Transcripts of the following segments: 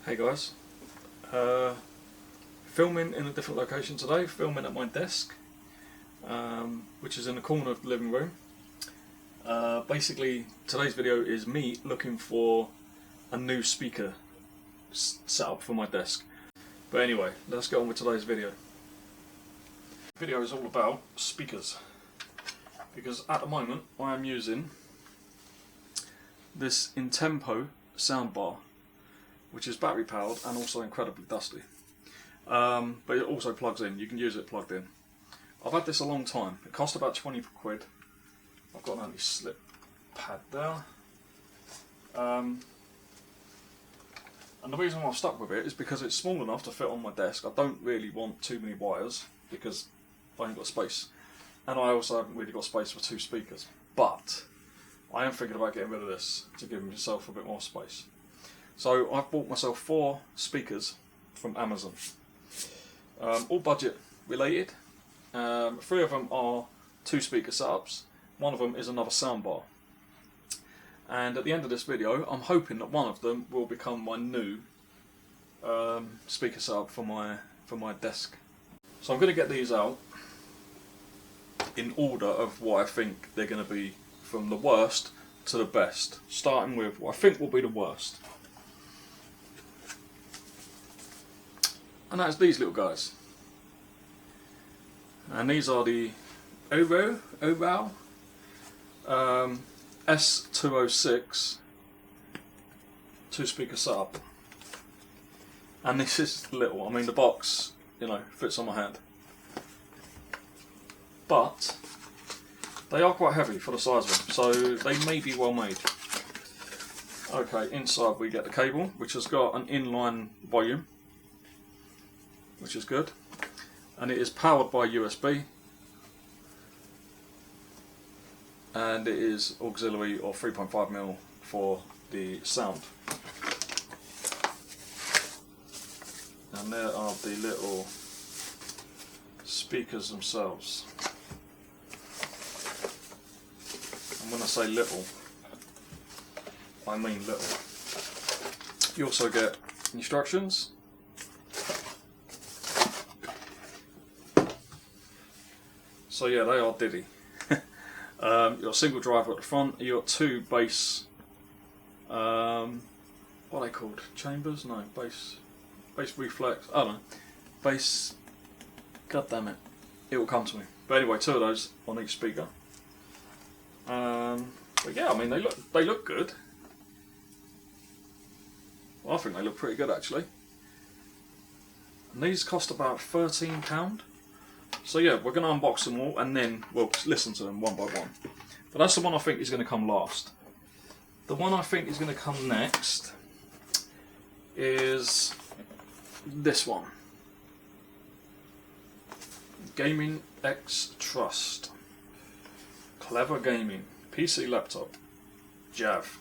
Hey guys, filming in a different location today, filming at my desk, which is in the corner of the living room. Basically today's video is me looking for a new speaker setup for my desk. But anyway, let's get on with today's video. The video is all about speakers, because at the moment I am using this Intempo Soundbar, which is battery powered and also incredibly dusty. But it also plugs in, you can use it plugged in. I've had this a long time, it cost about 20 quid. I've got an anti-slip pad there. And the reason why I've stuck with it is because it's small enough to fit on my desk. I don't really want too many wires because I ain't got space. And I also haven't really got space for two speakers. But I am thinking about getting rid of this to give myself a bit more space. So I've bought myself 4 speakers from Amazon, all budget related. 3 of them are 2 speaker setups, 1 of them is another soundbar. And at the end of this video I'm hoping that 1 of them will become my new speaker setup for my desk. So I'm going to get these out in order of what I think they're going to be, from the worst to the best, starting with what I think will be the worst. And that's these little guys. And these are the Orow S206 2-speaker setup. And this is little. I mean, the box, you know, fits on my hand. But they are quite heavy for the size of them, so they may be well made. Okay, inside we get the cable, which has got an inline volume, which is good, and it is powered by USB, and it is auxiliary or 3.5mm for the sound. And there are the little speakers themselves. And when I say little, I mean little. You also get instructions. So yeah, they are diddy. You've got a single driver at the front, you've got 2 bass, what are they called? Chambers? No, bass reflex, I don't know. Bass, god damn it, it will come to me. But anyway, 2 of those on each speaker. But yeah, I mean they look good. Well, I think they look pretty good actually. And these cost about £13. So yeah, we're going to unbox them all and then we'll listen to them one by one. But that's the one I think is going to come last. The one I think is going to come next is this one. Gaming X Trust. Clever Gaming. PC laptop. JAV.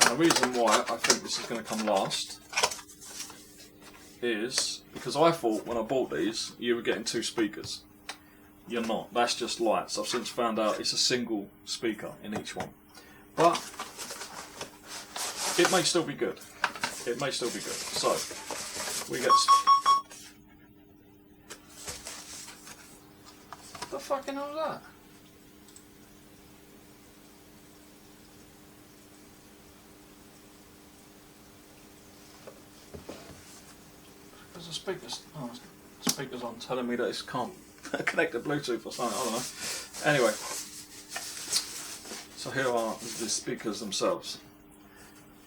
And the reason why I think this is going to come last is because I thought when I bought these you were getting 2 speakers. You're not, that's just lights. I've since found out it's a single speaker in each one. But it may still be good. It may still be good. So we get... What the fucking hell is that? The speakers, oh, the speakers on telling me that it can't connect to Bluetooth or something, I don't know. Anyway, so here are the speakers themselves.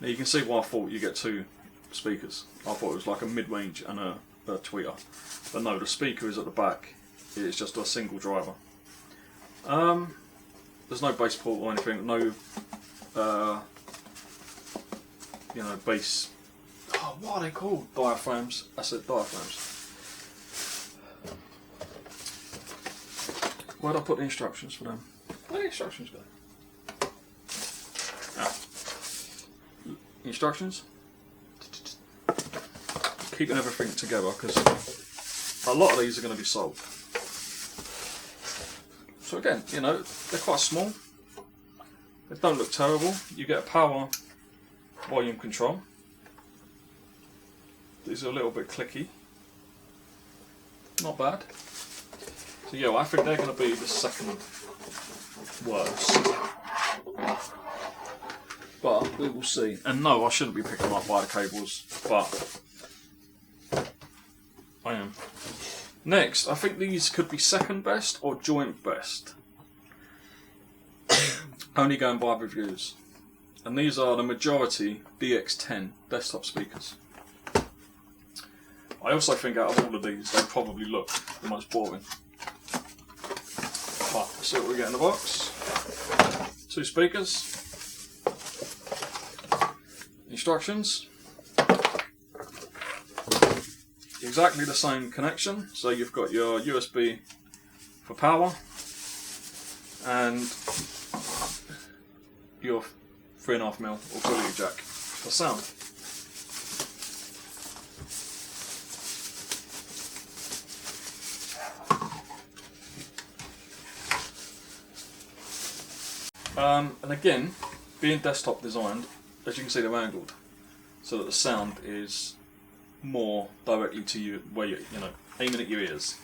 Now you can see why I thought you get 2 speakers. I thought it was like a mid-range and a tweeter. But no, the speaker is at the back. It's just a single driver. There's no bass port or anything, no you know, bass. Oh, what are they called? Diaphragms. I said diaphragms. Where'd I put the instructions for them? Where do the instructions go? Ah. Instructions. Keeping everything together because a lot of these are going to be sold. So again, you know, they're quite small. They don't look terrible. You get a power volume control. These are a little bit clicky. Not bad. So yeah, well, I think they're going to be the second worst. But we will see. And no, I shouldn't be picking them up by the cables, but I am. Next, I think these could be second best or joint best. Only going by reviews. And these are the majority DX10 desktop speakers. I also think out of all of these, they probably look the most boring. But let's see what we get in the box. 2 speakers. Instructions. Exactly the same connection. So you've got your USB for power and your 3.5mm auxiliary jack for sound. And again, being desktop designed, as you can see, they're angled so that the sound is more directly to you, where you know, aiming at your ears.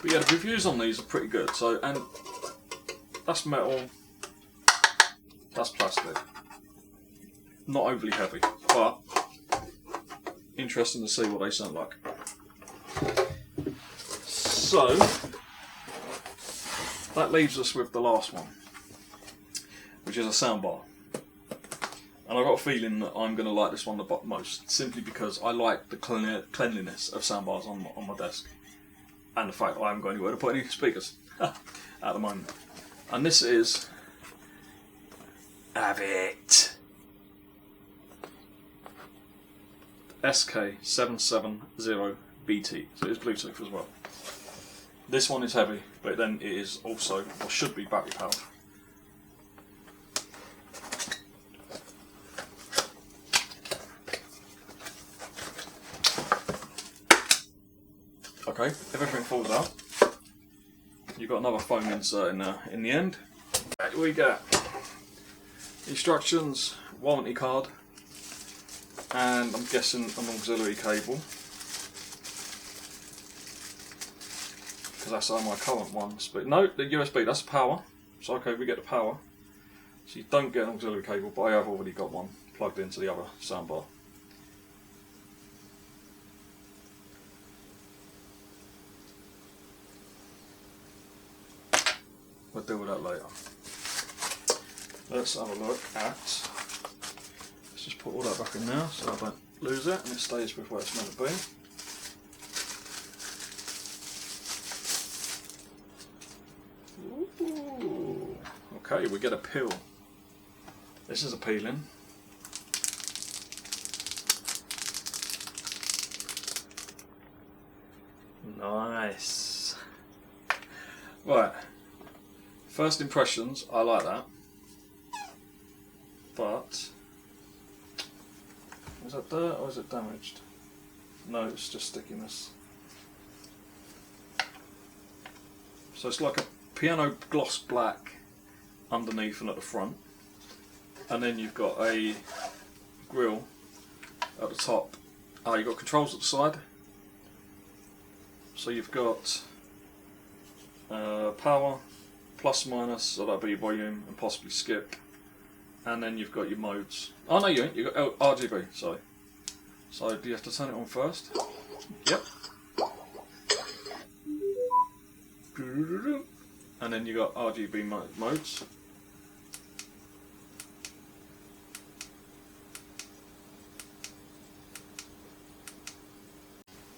But yeah, the reviews on these are pretty good. So, and that's metal, that's plastic, not overly heavy, but interesting to see what they sound like. So that leaves us with the last one, which is a soundbar. And I've got a feeling that I'm going to like this one the most, simply because I like the cleanliness of soundbars on my desk, and the fact that I haven't got anywhere to put any speakers at the moment. And this is HAVIT SK770BT, so it's Bluetooth as well. This one is heavy, but then it is also, or should be, battery powered. Okay, if everything falls out, you've got another foam insert in the end. Here we go. Instructions, warranty card, and I'm guessing an auxiliary cable, because that's how my current one's. But no, the USB, that's power. So okay, we get the power. So you don't get an auxiliary cable, but I have already got one plugged into the other soundbar. We'll deal with that later. Let's have a look at, let's just put all that back in now so I don't lose it and it stays with where it's meant to be. Ooh. Okay, we get a pill. This is appealing. Nice. Right. First impressions, I like that, but is that dirt or is it damaged? No, it's just stickiness. So it's like a piano gloss black underneath and at the front, and then you've got a grill at the top. You've got controls at the side, so you've got power, plus minus, so that'll be your volume and possibly skip, and then you've got your modes. Oh no, you ain't, you've got RGB, sorry. So do you have to turn it on first? Yep. And then you've got RGB modes.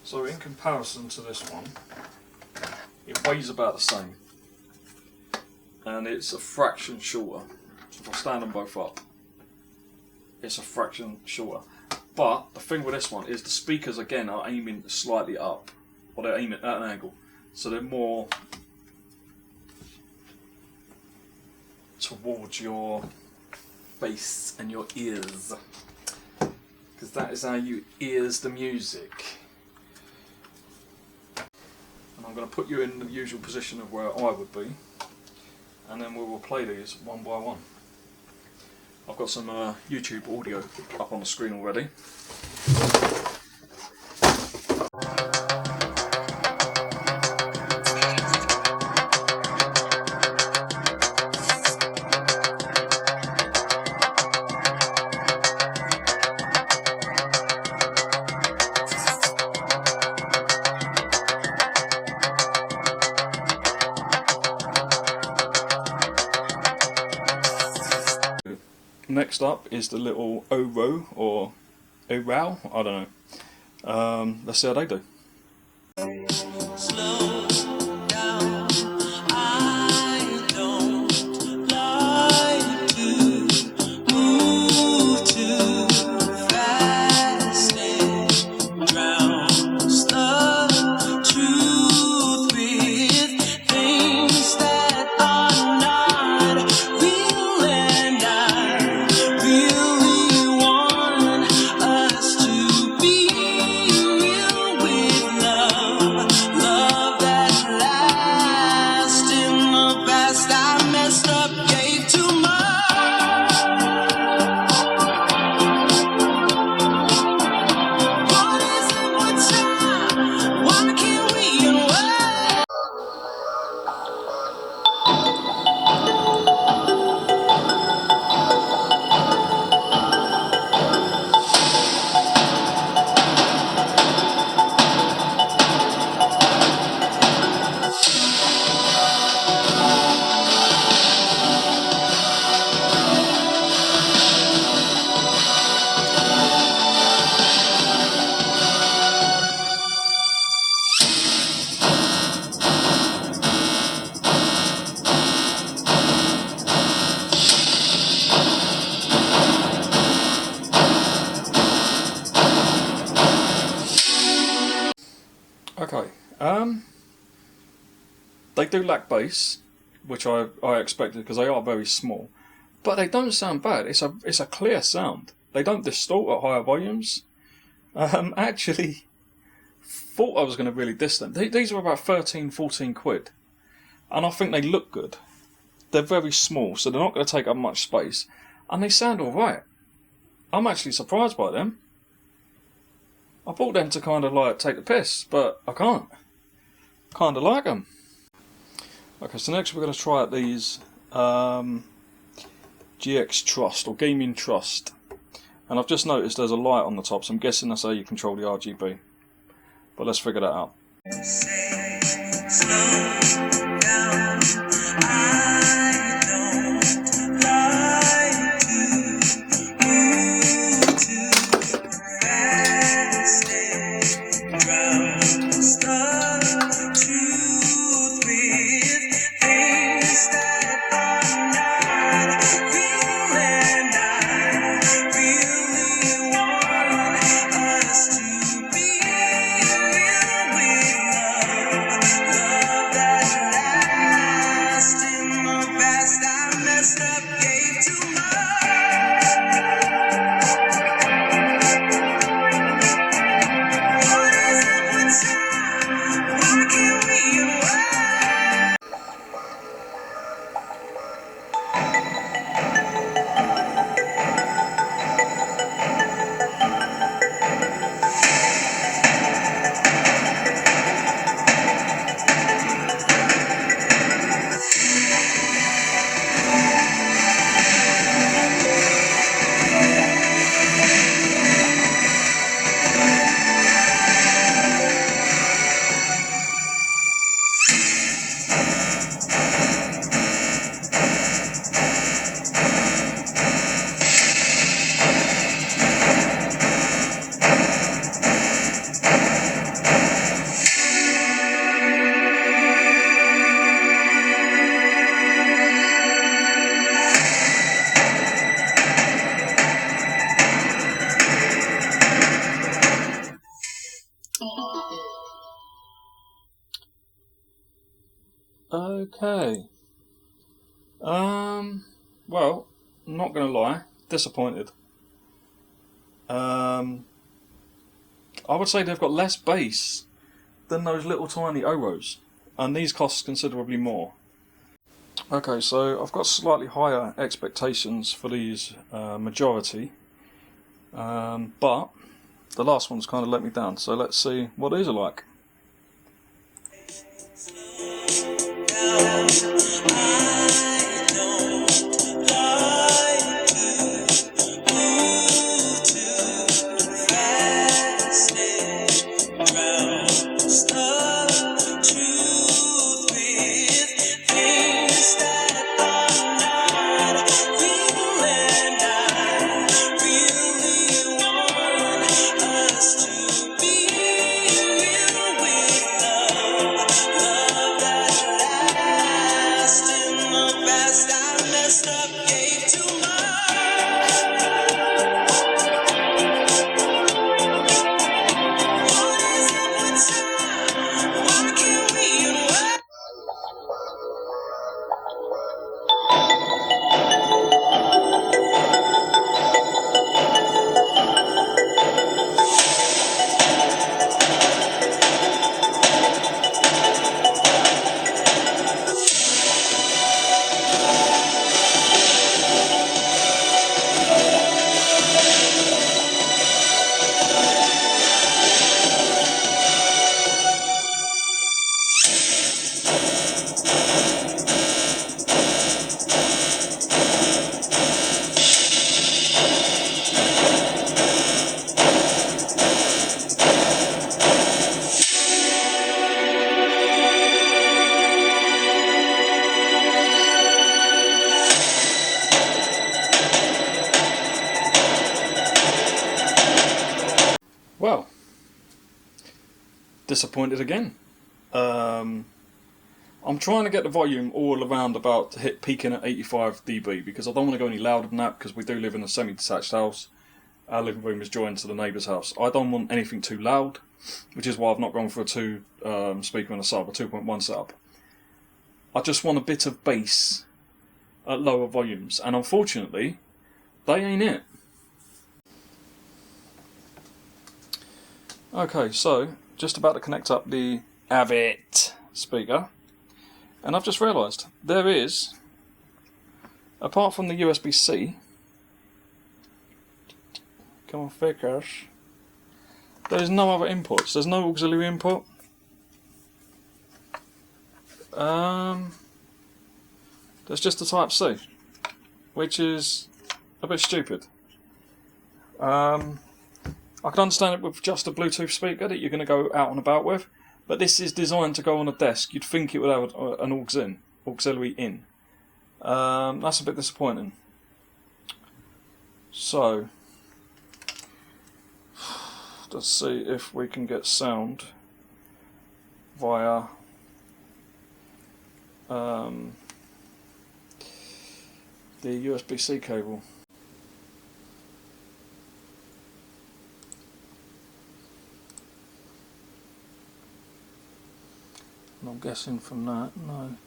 So in comparison to this one, it weighs about the same. And it's a fraction shorter. So if I stand them both up, it's a fraction shorter. But the thing with this one is the speakers again are aiming slightly up, or they're aiming at an angle, so they're more towards your face and your ears, because that is how you ears the music. And I'm going to put you in the usual position of where I would be, and then we will play these one by one. I've got some YouTube audio up on the screen already. Next up is the little Orow or Orow, I don't know. Let's see how they do. Okay, they do lack bass, which I expected because they are very small, but they don't sound bad. It's a clear sound. They don't distort at higher volumes. Actually, thought I was going to really diss them. These were about 13, 14 quid, and I think they look good. They're very small, so they're not going to take up much space, and they sound alright. I'm actually surprised by them. I bought them to kind of like take the piss, but I can't. Kind of like them. Okay, so next we're going to try out these GX Trust or Gaming Trust, and I've just noticed there's a light on the top, so I'm guessing that's how you control the RGB. But let's figure that out. Okay. Well, I'm not going to lie, disappointed. I would say they've got less bass than those little tiny Orows, and these cost considerably more. Okay, so I've got slightly higher expectations for these majority, but the last one's kind of let me down, so let's see what these are like. Well, disappointed again. I'm trying to get the volume all around about to hit peaking at 85 dB because I don't want to go any louder than that because we do live in a semi-detached house. Our living room is joined to the neighbour's house. I don't want anything too loud, which is why I've not gone for a 2 speaker and a sub, a 2.1 setup. I just want a bit of bass at lower volumes, and unfortunately, they ain't it. Okay, so just about to connect up the HAVIT speaker, and I've just realised there is, apart from the USB-C, come on figures, there's no other inputs. There's no auxiliary input. There's just a Type-C, which is a bit stupid. I can understand it with just a Bluetooth speaker that you're going to go out and about with, but this is designed to go on a desk. You'd think it would have an auxiliary in. That's a bit disappointing. So, let's see if we can get sound via the USB-C cable. And I'm guessing from that, no.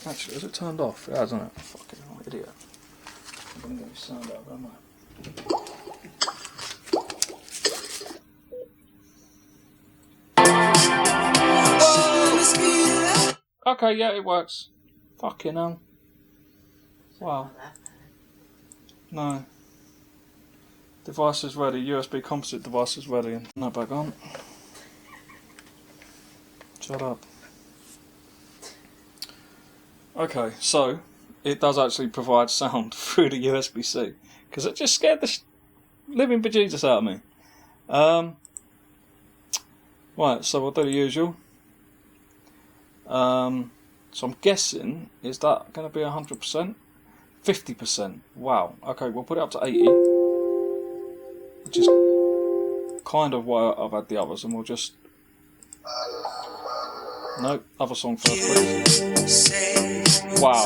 Actually, is it turned off? It hasn't it? Fucking idiot. I'm going to get sound out, am I? Okay, yeah, it works. Fucking hell. Wow. No. Device is ready. USB composite device is ready. And now back on. Shut up. Okay, so it does actually provide sound through the USB-C because it just scared the living bejesus out of me. Right, so we'll do the usual. So I'm guessing, is that going to be 100%? 50%. Wow. Okay, we'll put it up to 80, which is kind of why I've had the others, and we'll just. No, other song first, please. Wow.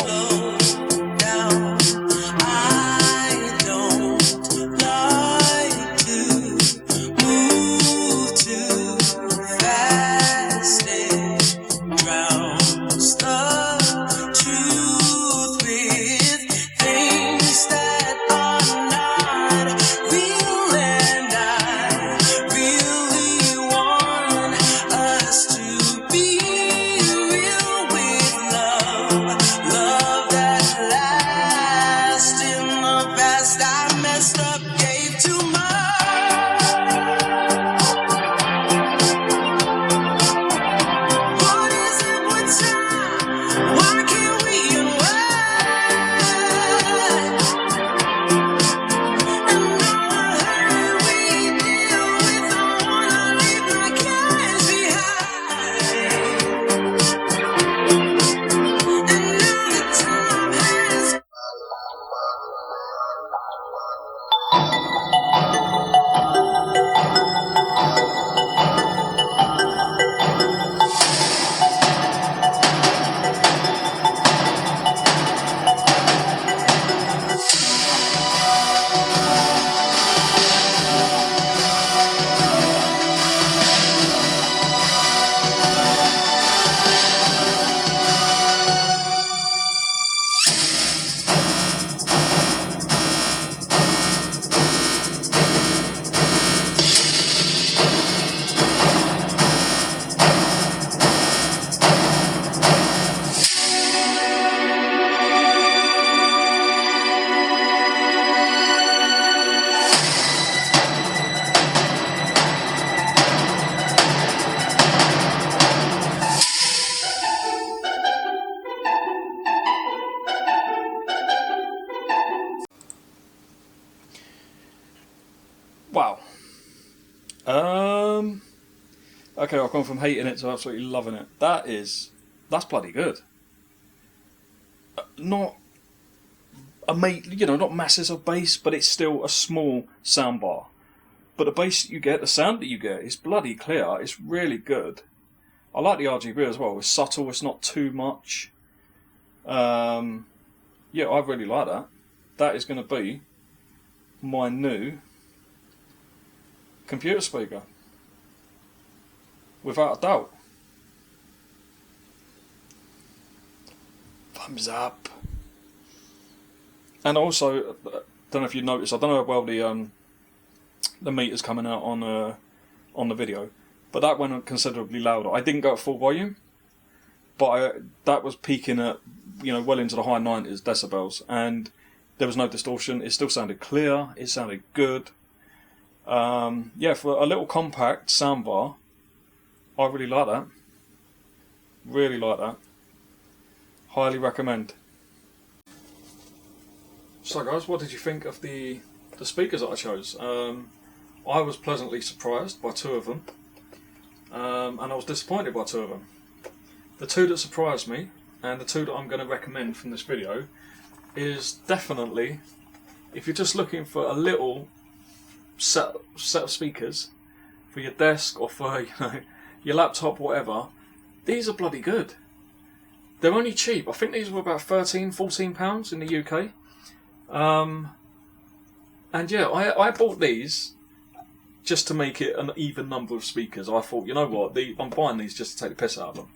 Wow. Okay, I've gone from hating it to absolutely loving it. That's bloody good. Not not masses of bass, but it's still a small soundbar. But the bass you get, the sound that you get, is bloody clear. It's really good. I like the RGB as well. It's subtle. It's not too much. Yeah, I really like that. That is going to be my new computer speaker, without a doubt. Thumbs up. And also, I don't know if you noticed, I don't know how well the meter's coming out on the video, but that went considerably louder. I didn't go at full volume, but that was peaking at well into the high 90s decibels, and there was no distortion. It still sounded clear. It sounded good. Yeah, for a little compact soundbar, I really like that. Really like that. Highly recommend. So guys, what did you think of the speakers that I chose? I was pleasantly surprised by two of them, and I was disappointed by two of them. The two that surprised me, and the two that I'm going to recommend from this video, is definitely, if you're just looking for a little set of speakers for your desk or for your laptop, whatever, these are bloody good. They're only cheap. I think these were about £13–14 in the UK. And yeah, I bought these just to make it an even number of speakers. I thought, you know what, I'm buying these just to take the piss out of them.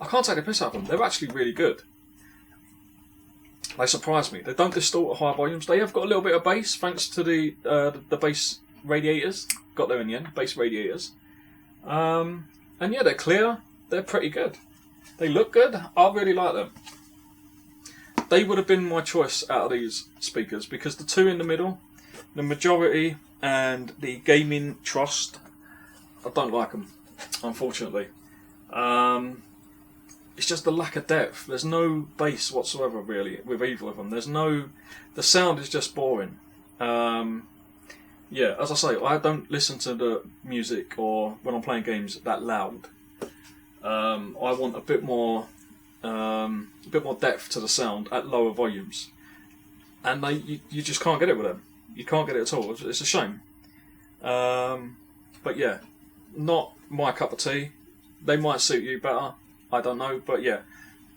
I can't take the piss out of them. They're actually really good. They surprise me. They don't distort at high volumes. They have got a little bit of bass thanks to the bass radiators. Got there in the end, bass radiators. And yeah, they're clear. They're pretty good. They look good. I really like them. They would have been my choice out of these speakers because the two in the middle, the Majority and the Gaming Trust, I don't like them, unfortunately. It's just the lack of depth. There's no bass whatsoever really with either of them. The sound is just boring. Yeah, as I say, I don't listen to the music or when I'm playing games that loud. I want a bit more depth to the sound at lower volumes, and you just can't get it with them. You can't get it at all. It's a shame. But yeah, not my cup of tea. They might suit you better. I don't know, but yeah,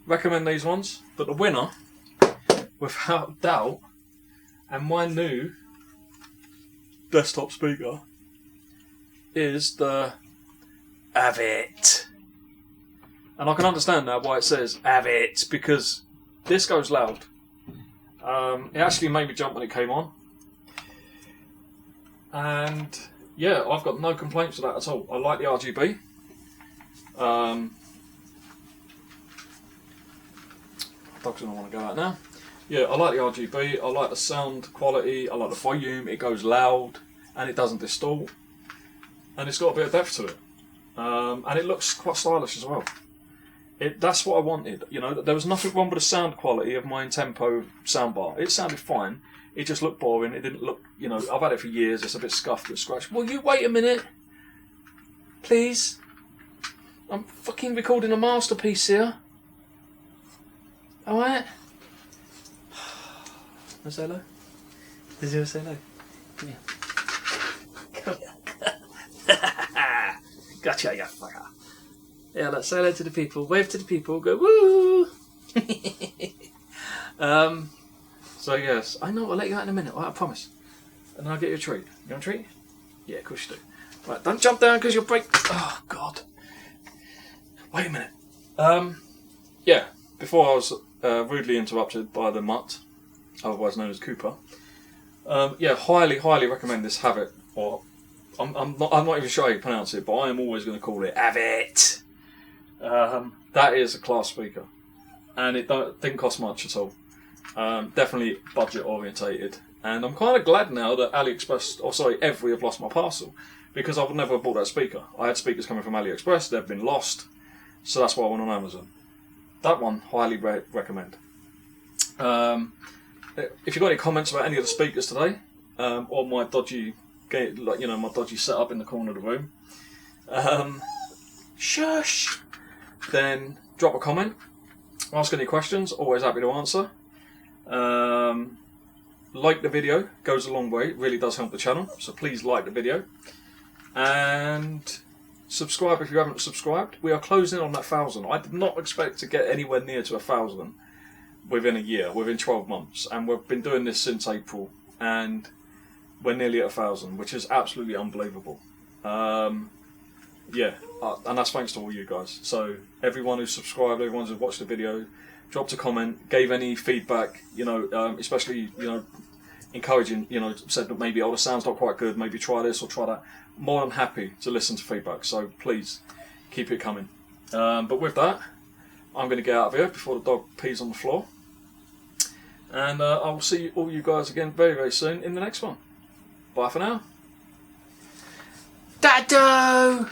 recommend these ones. But the winner, without doubt, and my new desktop speaker is the HAVIT. And I can understand now why it says HAVIT, because this goes loud. It actually made me jump when it came on. And yeah, I've got no complaints with that at all. I like the RGB. Dog's gonna want to go out now. Yeah, I like the RGB, I like the sound quality, I like the volume, it goes loud, and it doesn't distort. And it's got a bit of depth to it. And it looks quite stylish as well. That's what I wanted. There was nothing wrong with the sound quality of my Intempo Soundbar. It sounded fine. It just looked boring. It didn't look, I've had it for years. It's a bit scuffed and scratched. Will you wait a minute? Please? I'm fucking recording a masterpiece here. Alright? Wanna say hello? Does you say hello? Come here. Come here. Gotcha, you fucker. Yeah, let's say hello to the people. Wave to the people. Go woo! So yes, I know. I'll let you out in a minute. I promise. And then I'll get you a treat. You want a treat? Yeah, of course you do. Right, don't jump down because you'll break. Oh God. Wait a minute. Yeah. Before I was rudely interrupted by the mutt, otherwise known as Cooper. Yeah, highly recommend this HAVIT. Or I'm not even sure how you pronounce it, but I am always going to call it HAVIT. That is a class speaker, and it didn't cost much at all. Definitely budget orientated, and I'm kind of glad now that Every have lost my parcel, because I would never have bought that speaker. I had speakers coming from AliExpress, they've been lost, so that's why I went on Amazon. That one, highly recommend. If you've got any comments about any of the speakers today, or my dodgy like, you know, my dodgy setup in the corner of the room, shush, then drop a comment, ask any questions, always happy to answer. Like the video, goes a long way, it really does help the channel, so please like the video. And subscribe if you haven't subscribed. We are closing in on that 1,000. I did not expect to get anywhere near to 1,000 within a year, within 12 months. And we've been doing this since April, and we're nearly at 1,000, which is absolutely unbelievable. Yeah, and that's thanks to all you guys. So everyone who's subscribed, everyone who's watched the video, dropped a comment, gave any feedback, you know, especially, you know, encouraging, you know, said that maybe, oh, the sound's not quite good, maybe try this or try that. More than happy to listen to feedback, so please keep it coming. But with that, I'm going to get out of here before the dog pees on the floor. And I will see all you guys again very, very soon in the next one. Bye for now. Dado!